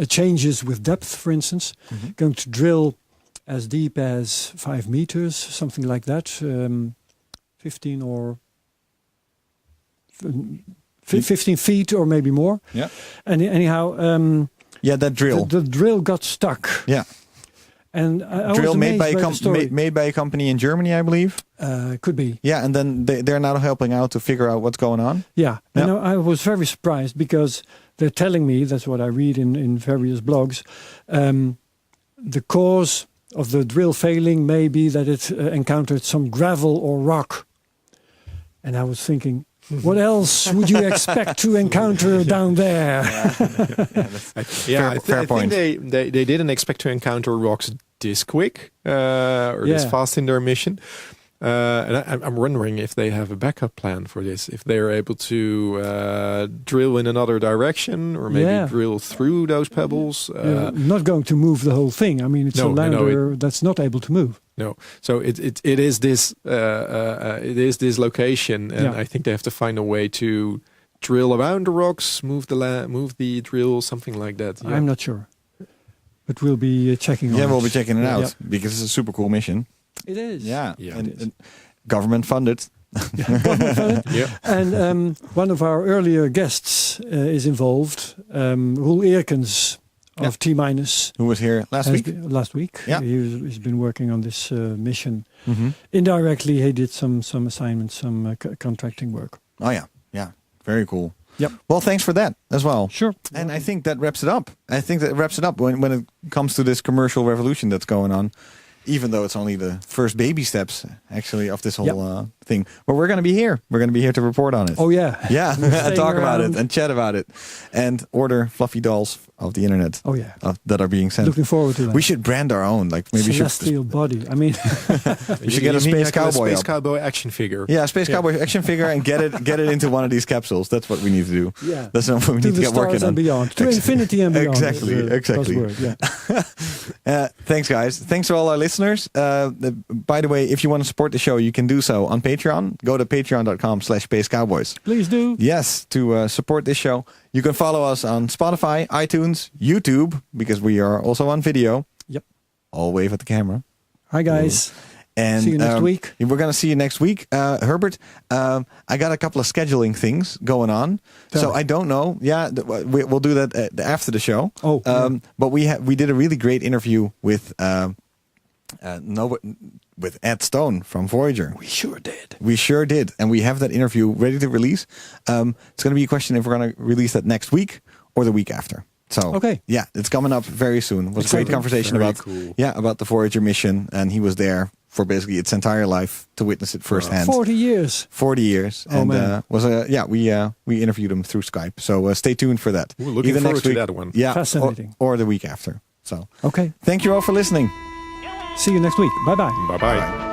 changes with depth, for instance. Mm-hmm. Going to drill as deep as 5 meters, something like that, 15 or 15 feet or maybe more. Yeah. And anyhow, That drill. the drill got stuck. Yeah. And I Drill was made by, amazed by the story. made by a company in Germany, I believe. Could be. Yeah, and then they're now helping out to figure out what's going on. Yeah. Yeah. And I was very surprised because they're telling me, that's what I read in various blogs, the cause of the drill failing may be that it encountered some gravel or rock. And I was thinking, what else would you expect to encounter down there? Fair point. I think they didn't expect to encounter rocks this quick or this fast in their mission. And I'm wondering if they have a backup plan for this, if they're able to drill in another direction or maybe drill through those pebbles. Not going to move the whole thing. I mean, it's a lander that's not able to move. No, so it is this location, and I think they have to find a way to drill around the rocks, move the drill, something like that. Yeah. I'm not sure, but we'll be checking. Yeah, on we'll it. be checking it out Yeah. because it's a super cool mission. It is. Yeah, it is. And government funded. Yeah. And one of our earlier guests is involved, Roel Eerkens of T-Minus. Who was here last week? Last week. Yeah. He's been working on this mission. Mm-hmm. Indirectly, he did some assignments, some contracting work. Oh yeah, very cool. Yep. Well, thanks for that as well. Sure. And I think that wraps it up. When it comes to this commercial revolution that's going on. Even though it's only the first baby steps, actually, of this whole thing. But we're going to be here. We're going to be here to report on it. Oh, yeah. Yeah, Staying talk about around. it and chat about it. And order fluffy dolls of the internet Oh, yeah. that are being sent. Looking forward to that. We should brand our own. Like maybe Celestial body. I mean, we should get a space cowboy. Space cowboy action figure. Yeah, space cowboy action figure and get it into one of these capsules. That's what we need to do. Yeah. That's what we to need to the get working stars on. and beyond. To infinity and beyond. Exactly, is the exactly. buzzword, yeah. Thanks, guys. Thanks to all our listeners. By the way, if you want to support the show, you can do so on Patreon. Go to patreon.com/spacecowboys. Please do. Yes, to support this show. You can follow us on Spotify, iTunes, YouTube, because we are also on video. Yep. All wave at the camera. Hi, guys. And See you next week. We're going to see you next week. Herbert, I got a couple of scheduling things going on. So I don't know. Yeah, we'll do that after the show. Oh, But we did a really great interview with Ed Stone from Voyager. We sure did. We sure did. And we have that interview ready to release. It's going to be a question if we're going to release that next week or the week after. So, okay. Yeah, it's coming up very soon. It was a great conversation about the Voyager mission. And he was there for basically its entire life to witness it firsthand. 40 years. 40 years. Oh, and man. we interviewed him through Skype. So stay tuned for that. Ooh, looking Either forward next to week, that one. Yeah, Fascinating. Or the week after. So, Okay. thank you all for listening. See you next week. Bye-bye. Bye-bye.